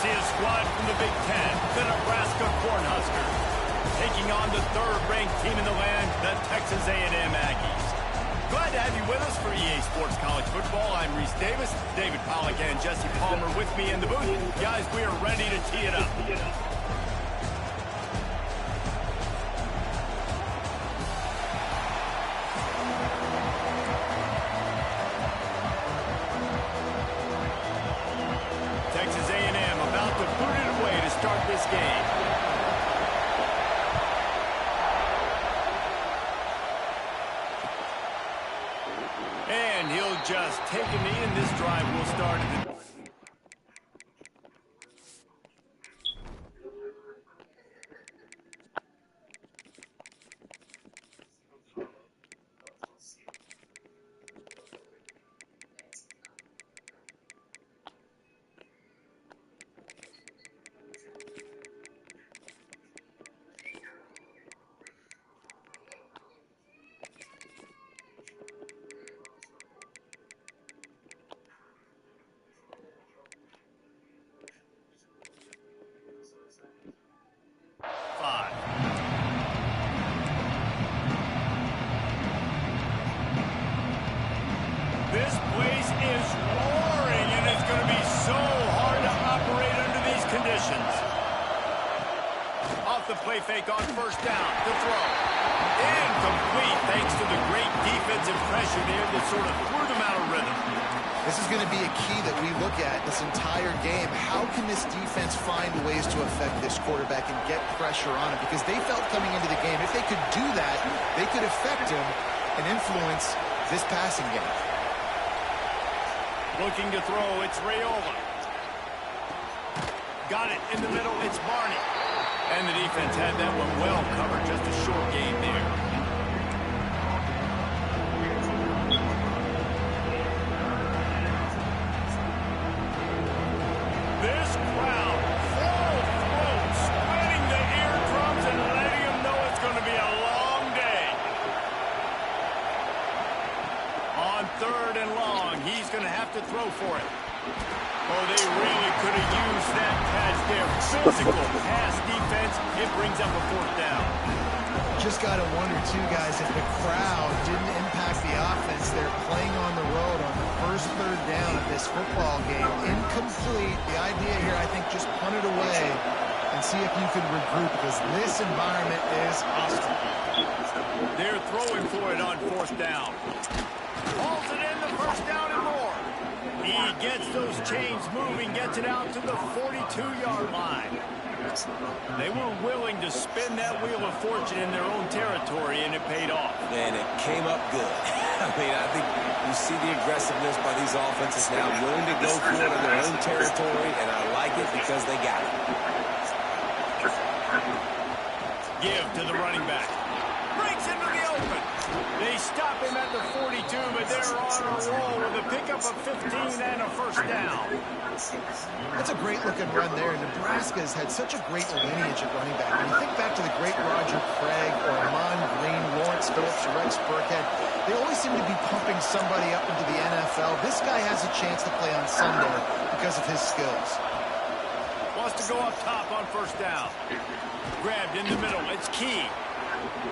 see a squad from the Big Ten, the Nebraska Cornhuskers, taking on the third-ranked team in the land, the Texas A&M Aggies. Glad to have you with us for EA Sports College Football. I'm Reese Davis, David Pollack, and Jesse Palmer with me in the booth. Guys, we are ready to tee it up. Texas A&M about to boot it away to start this game. And he'll just take a knee, and this drive will start at the... This place is roaring, and it's going to be so hard to operate under these conditions. Off the play fake on first down, the throw. Incomplete thanks to the great defensive pressure there that sort of threw them out of rhythm. This is going to be a key that we look at this entire game. How can this defense find ways to affect this quarterback and get pressure on him? Because they felt coming into the game, if they could do that, they could affect him and influence this passing game. Looking to throw, it's Raiola. Got it in the middle, it's Barney. And the defense had that one well covered, just a short game there. This crowd, full throat, spreading the eardrums and letting them know it's going to be a long day. On third and long, he's going to have to throw for it. Oh, they really could have used that pass there. Physical pass defense. It brings up a fourth down. Just got to wonder, too, guys, if the crowd didn't impact the offense. They're playing on the road on the first third down of this football game. Incomplete. The idea here, I think, just punt it away and see if you can regroup, because this environment is hostile. They're throwing for it on fourth down. Hauls it in, the first down and more. He gets those chains moving, gets it out to the 42-yard line. They were willing to spin that wheel of fortune in their own territory, and it paid off. And it came up good. I mean, I think you see the aggressiveness by these offenses now, willing to go for it in their own territory, and I like it because they got it. Give to the running back. Breaks into the open. They stop him at the 42, but they're on a roll with a pickup of 15 and a first down. That's a great-looking run there. Nebraska has had such a great lineage at running back. When you think back to the great Roger Craig or Amon Green, Lawrence Phillips, Rex Burkhead, they always seem to be pumping somebody up into the NFL. This guy has a chance to play on Sunday because of his skills. Wants to go up top on first down. Grabbed in the middle. It's Key.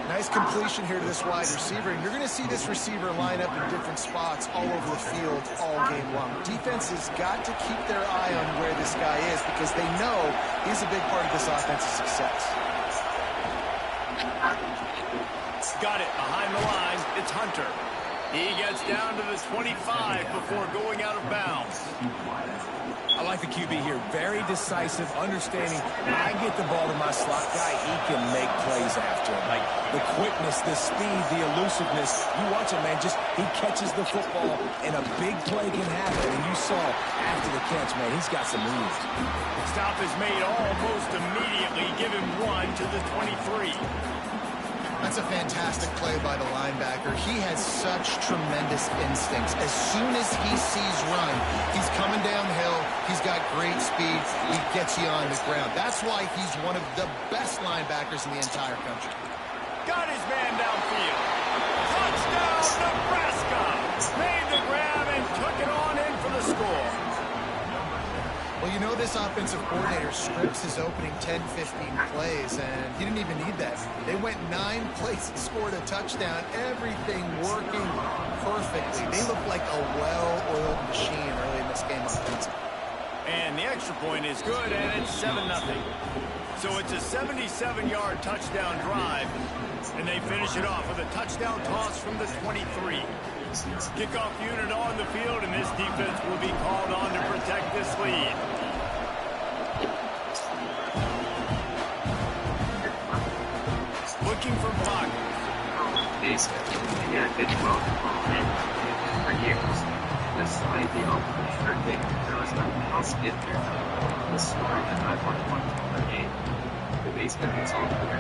Nice completion here to this wide receiver, and you're going to see this receiver line up in different spots all over the field all game long. Defense has got to keep their eye on where this guy is, because they know he's a big part of this offensive success. Got it behind the line. It's Hunter. He gets down to the 25 before going out of bounds. I like the QB here. Very decisive, understanding when I get the ball to my slot guy, he can make plays after him. Like the quickness, the speed, the elusiveness. You watch it, man. Just he catches the football, and a big play can happen. And you saw after the catch, man, he's got some moves. Stop is made almost immediately. Give him one to the 23. That's a fantastic play by the linebacker. He has such tremendous instincts. As soon as he sees run, he's coming downhill. He's got great speed. He gets you on the ground. That's why he's one of the best linebackers in the entire country. Got his man downfield. Touchdown, Nebraska! Made the grab and took it on in for the score. Well, you know this offensive coordinator scripts his opening 10, 15 plays, and he didn't even need that. They went 9 plays and scored a touchdown. Everything working perfectly. They look like a well-oiled machine early in this game offensively. And the extra point is good, and it's 7-0. So it's a 77-yard touchdown drive, and they finish it off with a touchdown toss from the 23. Kickoff unit on the field, and this defense will be called on to protect this lead. Looking for pocket. This yeah, it's well for years. This idea of shrinking there was no house in there. The story that I want to game. The basement is all clear.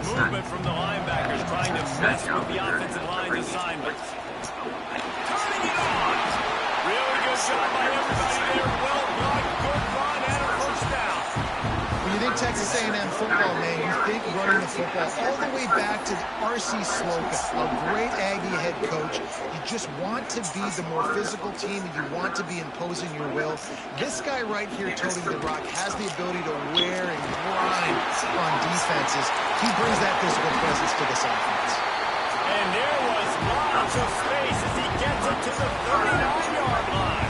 Movement from the linebackers trying to mess with the offensive line's assignments. Turning it on! Really good job by everybody there. Well done, good run, and a first down. When you think Texas A&M football, man, you think running the football all the way back to R.C. Slocum, a great Aggie head coach. You just want to be the more physical team, and you want to be imposing your will. This guy right here, toting the rock, has the ability to wear and grind on defenses. He brings that physical presence to this offense. And there was lots of space as he gets it to the 39-yard line.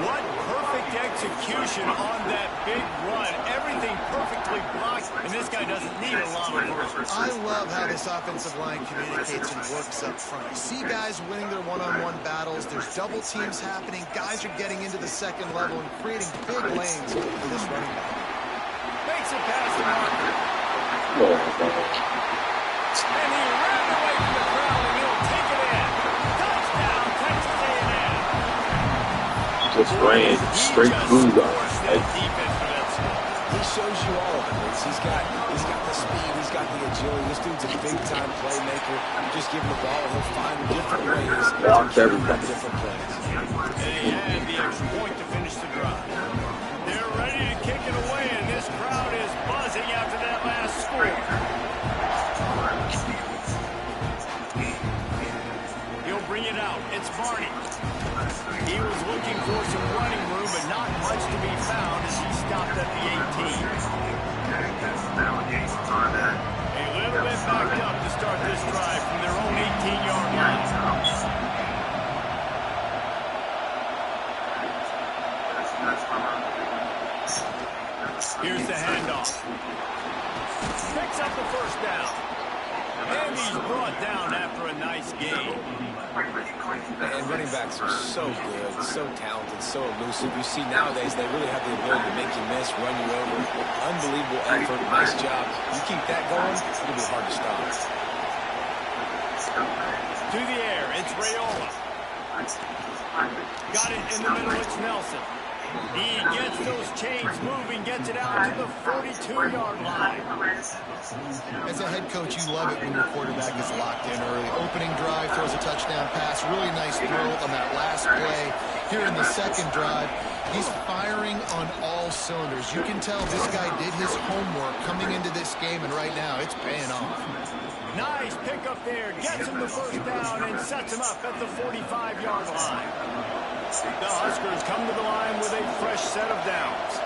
What perfect execution on that big run. Everything perfectly blocked, and this guy doesn't need a lot of work. I love how this offensive line communicates and works up front. You see guys winning their one-on-one battles. There's double teams happening. Guys are getting into the second level and creating big lanes for this running back. Makes it past the marker. And he ran away from the crowd, and he'll take it in. Touchdown, Texas A&M. Just ran straight through them. He shows you all of it. He's got the speed, he's got the agility. This dude's a big-time playmaker. You just give him the ball, and he'll find different ways to run different plays. And he had the extra point to finish the drive. They're ready to kick it away, and this crowd is buzzing after that last score. He'll bring it out. It's Barney. He was looking for some running room, but not much to be found as he stopped at the 18. A little bit backed up to start this drive from their own 18-yard line. Here's the handoff. Picks up the first down. And he's brought down after a nice game. And running backs are so good, so talented, so elusive. You see nowadays they really have the ability to make you miss, run you over. Unbelievable effort, nice job. You keep that going, it'll be hard to stop. To the air, it's Raiola. Got it in the middle, it's Nelson. He gets those chains moving, gets it out to the 42-yard line. As a head coach, you love it when your quarterback is locked in early. Opening drive, throws a touchdown pass. Really nice throw on that last play. Here in the second drive, he's firing on all cylinders. You can tell this guy did his homework coming into this game, and right now it's paying off. Nice pickup there. Gets him the first down and sets him up at the 45-yard line. The Huskers come to the line with a fresh set of downs.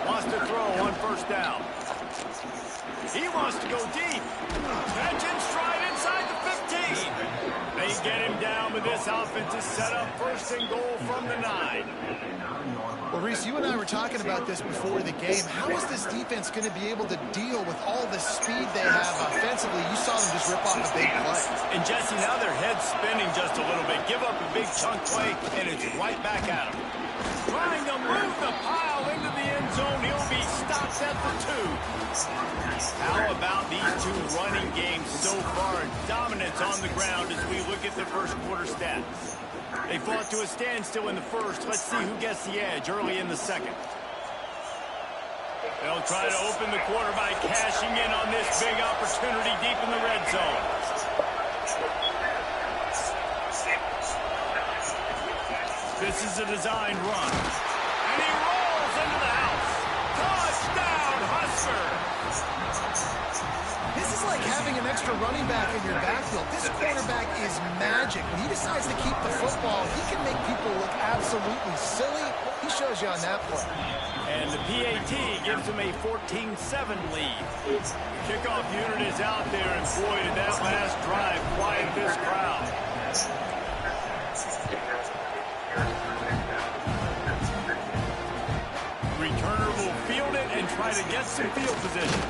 Wants to throw on first down. He wants to go deep. Catch and stride inside the 15. They get him down, but this offense is set up first and goal from the 9. Well, Reese, you and I were talking about this before the game. How is this defense going to be able to deal with all the speed they have offensively? You saw them just rip off a big play. And Jesse, now their head's spinning just a little bit. Give up a big chunk play, and it's right back at him. Trying to move the pile into the end zone. He'll be stopped at the 2. How about these two running games so far? Dominance on the ground as we look at the first quarter stats. They fought to a standstill in the first. Let's see who gets the edge early in the second. They'll try to open the quarter by cashing in on this big opportunity deep in the red zone. This is a designed run. And he rolls into the house. Touchdown, Husker! This is like having an extra a running back in your backfield, this quarterback is magic. When he decides to keep the football, he can make people look absolutely silly. He shows you on that play. And the PAT gives them a 14-7 lead. Kickoff unit is out there, and boy, did that last drive quiet this crowd. Returner will field it and try to get some field position.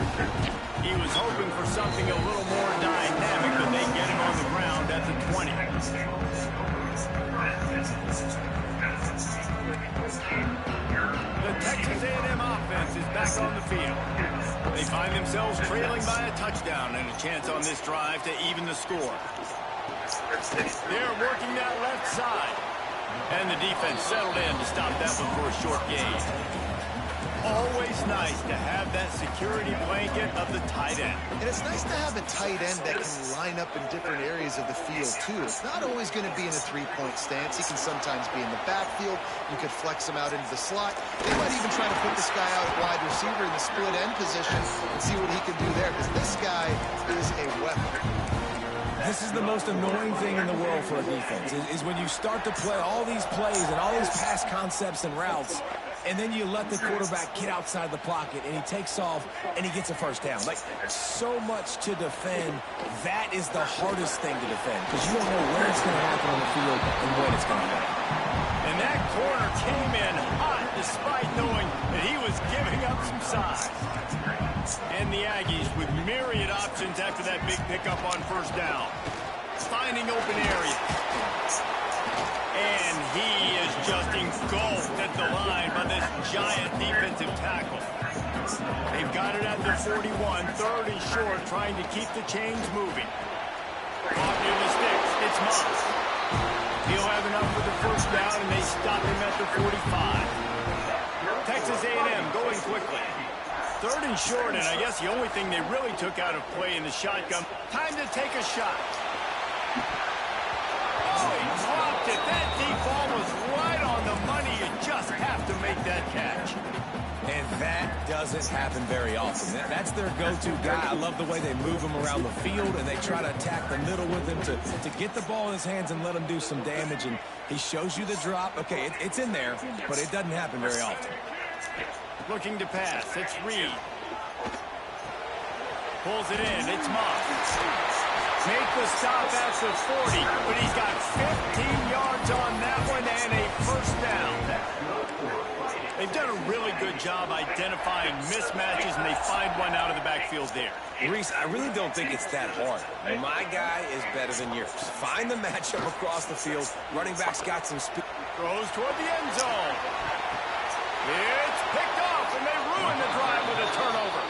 He was hoping for something a little more dynamic, but they get him on the ground at the 20. The Texas A&M offense is back on the field. They find themselves trailing by a touchdown and a chance on this drive to even the score. They're working that left side. And the defense settled in to stop that one for a short gain. Always nice to have that security blanket of the tight end. And it's nice to have a tight end that can line up in different areas of the field, too. It's not always going to be in a three-point stance. He can sometimes be in the backfield. You could flex him out into the slot. They might even try to put this guy out at wide receiver in the split end position and see what he can do there, because this guy is a weapon. This is the most annoying thing in the world for a defense, is when you start to play all these plays and all these pass concepts and routes, and then you let the quarterback get outside the pocket, and he takes off, and he gets a first down. Like, so much to defend. That is the hardest thing to defend, because you don't know where it's going to happen on the field and when it's going to happen. And that corner came in hot despite knowing that he was giving up some size. And the Aggies with myriad options after that big pickup on first down. Finding open areas. And he is just engulfed at the line by this giant defensive tackle. They've got it at the 41, third and short, trying to keep the chains moving. Caught near the sticks. It's Moss. He'll have enough for the first down, and they stop him at the 45. Texas A&M going quickly. Third and short, and I guess the only thing they really took out of play in the shotgun. Time to take a shot. Oh, he dropped it. That deep ball was right on the money. You just have to make that catch. And that doesn't happen very often. That's their go-to guy. I love the way they move him around the field, and they try to attack the middle with him to get the ball in his hands and let him do some damage. And he shows you the drop. Okay, it's in there, but it doesn't happen very often. Looking to pass. It's Reed. Pulls it in. It's Moss. Make the stop at the 40, but he's got 15 yards on that one and a first down. They've done a really good job identifying mismatches, and they find one out of the backfield there. Reese, I really don't think it's that hard. My guy is better than yours. Find the matchup across the field. Running back's got some speed. Throws toward the end zone. It's picked off, and they ruin the drive with a turnover.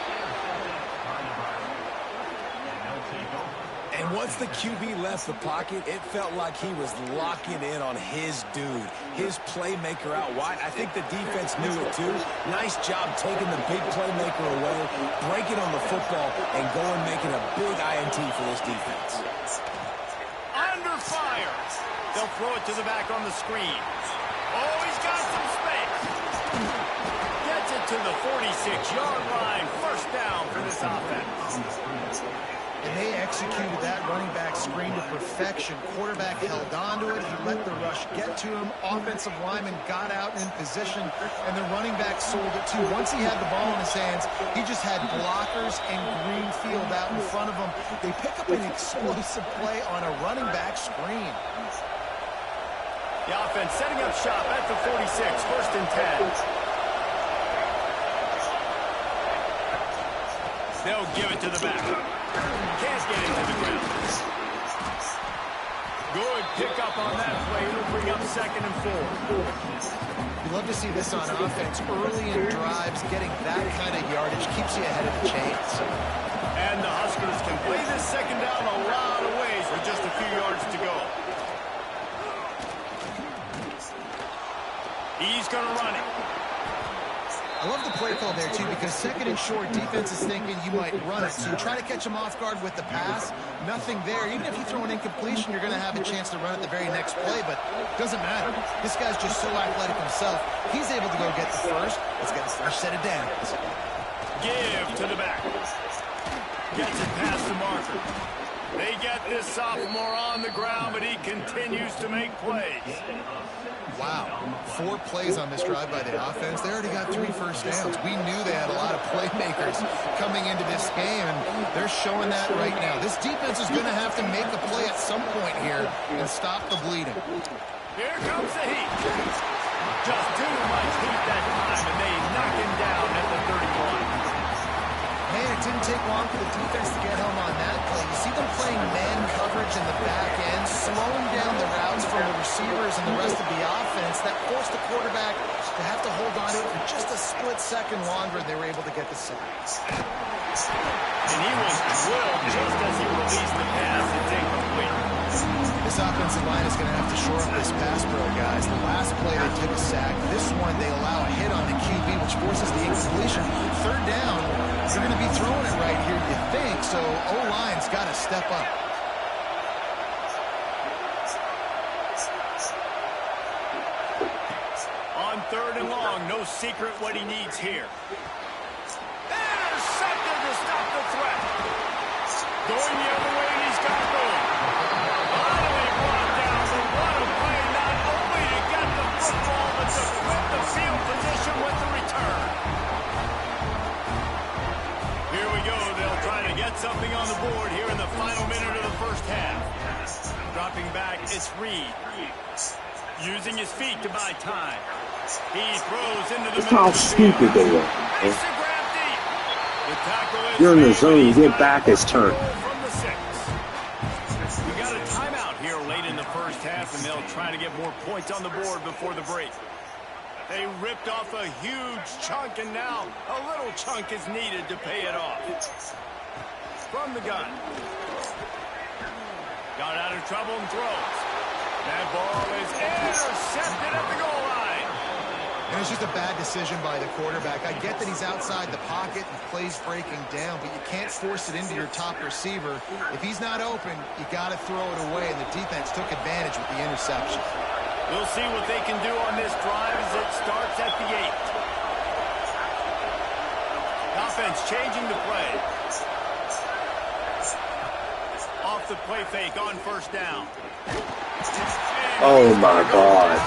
And once the QB left the pocket, it felt like he was locking in on his dude, his playmaker out wide. I think the defense knew it too. Nice job taking the big playmaker away, breaking on the football, and going making a big INT for this defense. Under fire. They'll throw it to the back on the screen. Oh, he's got some space. Gets it to the 46-yard line. First down for this offense. And they executed that running back screen to perfection. Quarterback held onto it. He let the rush get to him. Offensive lineman got out in position, and the running back sold it too. Once he had the ball in his hands, he just had blockers and green field out in front of him. They pick up an explosive play on a running back screen. The offense setting up shop at the 46, first and 10. They'll give it to the back. Can't get it to the ground. Good pickup on that play. It'll bring up second and 4. You love to see this on offense. Early in drives, getting that kind of yardage keeps you ahead of the chains. And the Huskers can play this second down a lot of ways with just a few yards to go. He's going to run it. I love the play call there, too, because second and short, defense is thinking you might run it. So you try to catch him off guard with the pass. Nothing there. Even if you throw an incompletion, you're going to have a chance to run it the very next play, but it doesn't matter. This guy's just so athletic himself. He's able to go get the first. Let's get the first set of downs. Give to the back. Gets it past the marker. They get this sophomore on the ground, but he continues to make plays. Wow, 4 plays on this drive by the offense. They already got 3 first downs. We knew they had a lot of playmakers coming into this game, and they're showing that right now. This defense is going to have to make a play at some point here and stop the bleeding. Here comes the heat. Just too much heat that time, and they knock him down at the 31. Man, it didn't take long for the defense to get home on that play. You see them playing man coverage in the back end, slowing down the routes from the receivers and the rest of the offense. That forced the quarterback to have to hold on to it for just a split second longer, and they were able to get the sack. And he was drilled just as he released the pass. It's incomplete. This offensive line is going to have to shore up this pass pro, guys. The last play, they took a sack. This one, they allow a hit on the QB, which forces the incompletion. Third down, they're going to be throwing it right here, you think. So O-line's got to step up. On 3rd and long, no secret what he needs here. Intercepted to stop the threat. Going the other way, and he's got room. Finally brought down, but what a play, not only to get the football, but to flip the field position with the return. Here we go. They'll try to get something on the board here in the final minute of the first half. Dropping back, it's Reed. Using his feet to buy time. He throws into the middle. How stupid they were. You're in the zone, you get back, it's turn. We got a timeout here late in the first half, and they'll try to get more points on the board before the break. They ripped off a huge chunk, and now a little chunk is needed to pay it off. From the gun. Got out of trouble and throws. That ball is intercepted at the goal line. And it's just a bad decision by the quarterback. I get that he's outside the pocket and plays breaking down, but you can't force it into your top receiver. If he's not open, you got to throw it away, and the defense took advantage with the interception. We'll see what they can do on this drive as it starts at the 8. Offense changing the play. Off the play fake on 1st down. Oh my God.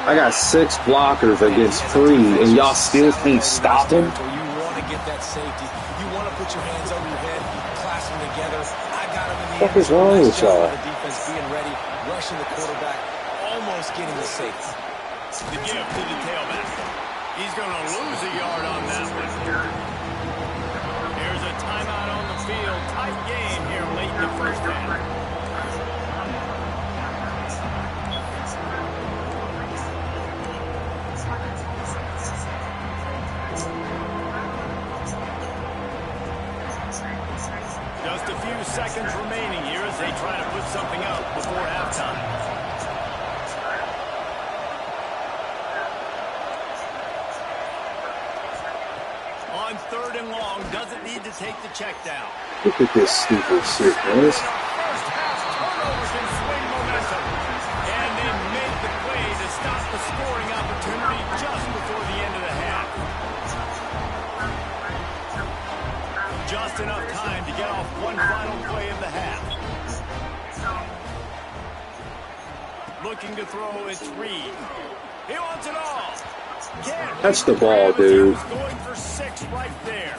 I got 6 blockers against 3, and y'all still can't stop him? You want to get that safety. You want to put your hands over your head, clasp them together. I got him in the What is wrong with y'all? The defense being ready, rushing the quarterback, almost getting the safety. The give to the tailback. He's going to lose a yard on that one. Here's a timeout on the field. Tight game here late in the first half. Just a few seconds remaining here as they try to put something up before halftime. On 3rd and long, doesn't need to take the check down. Look at this stupid shit, man. First half turnover can swing momentum. And they make the play to stop the scoring opportunity just before the end of the half. Just enough time to get off one final play of the half. Looking to throw, it's Reed. He wants it all. That's the ball, dude. Going for 6 right there.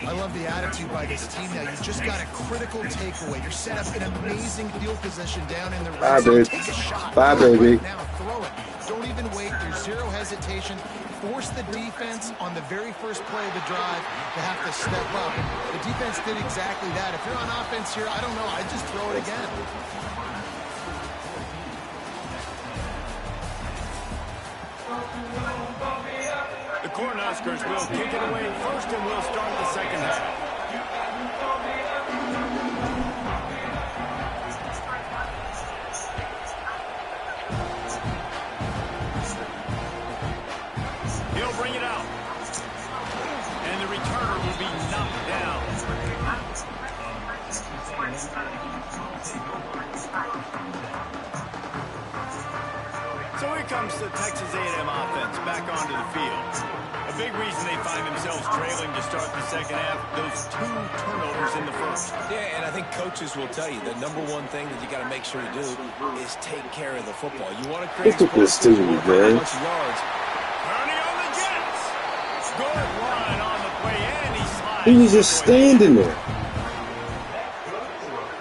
I love the attitude by this team now. You just got a critical takeaway. You're set up in amazing field position down in the red zone. Take a shot. Bye, baby. Right now, throw it. Don't even wait. There's zero hesitation. Force the defense on the very first play of the drive to have to step up. The defense did exactly that. If you're on offense here, I don't know. I'd just throw it again. The Cornhuskers will kick it away first, and we'll start the second half. He'll bring it out. And the returner will be knocked down. So here comes the Texas A&M offense back onto the field. A big reason they find themselves trailing to start the second half, those 2 turnovers in the first. Yeah, and I think coaches will tell you the number one thing that you got to make sure you do is take care of the football. You want to create Look at this dude, man. Purdy on the Jets. Good run on the play, and he slides. He was just standing there.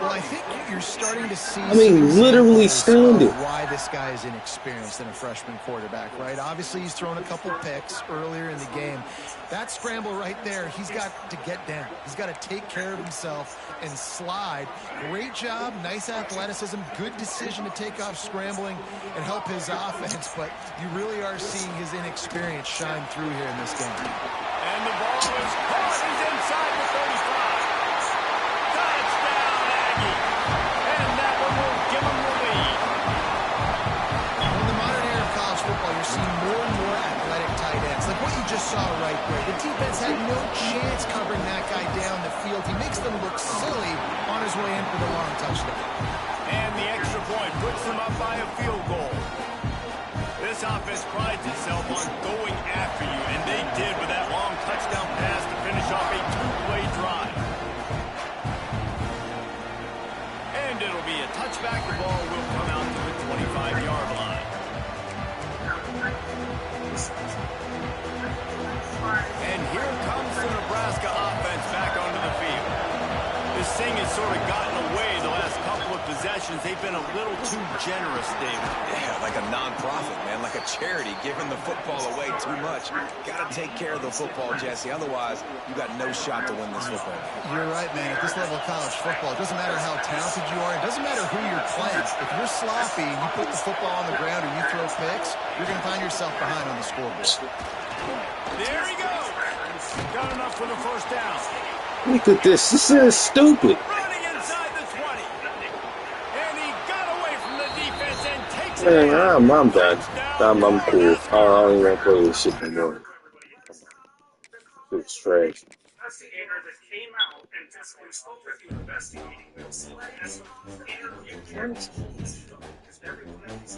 Well, I think you're starting to see. I mean, literally standing. Why this guy is inexperienced in a freshman quarterback, right? Obviously, he's thrown a couple picks earlier in the game. That scramble right there, he's got to get down. He's got to take care of himself and slide. Great job, nice athleticism, good decision to take off scrambling and help his offense, but you really are seeing his inexperience shine through here in this game. And the ball is caught. He's inside the 35. Touchdown, Aggie. And that one will give him the lead. In the modern era of college football, you're seeing more and more athletic tight ends, like what you just saw right there. The defense had no chance covering that guy down the field. He makes them look silly on his way in for the long touchdown. And the extra point puts them up by a field goal. This offense prides itself on going after you, and they did with that long touchdown pass to finish off a 2-play drive. And it'll be a touchback. The ball will come out to the 25-yard line. And here comes the Nebraska offense back onto the field. This thing has sort of gotten away the last couple of possessions. They've been a little too generous, David. Yeah, like a nonprofit, man, like a charity, giving the football away too much. Got to take care of the football, Jesse. Otherwise, you got no shot to win this football game. You're right, man. At this level of college football, it doesn't matter how talented you are. It doesn't matter who you're playing. If you're sloppy and you put the football on the ground or you throw picks, you're going to find yourself behind on the scoreboard. There he goes. Got enough for the first down. Look at this. This is stupid. Running inside the 20. And he got away from the defense and takes it Man, out. I'm done. I'm cool. I don't even want to play this shit anymore. It's trash. Investigator that came out and just spoke with you investigating this. And everyone else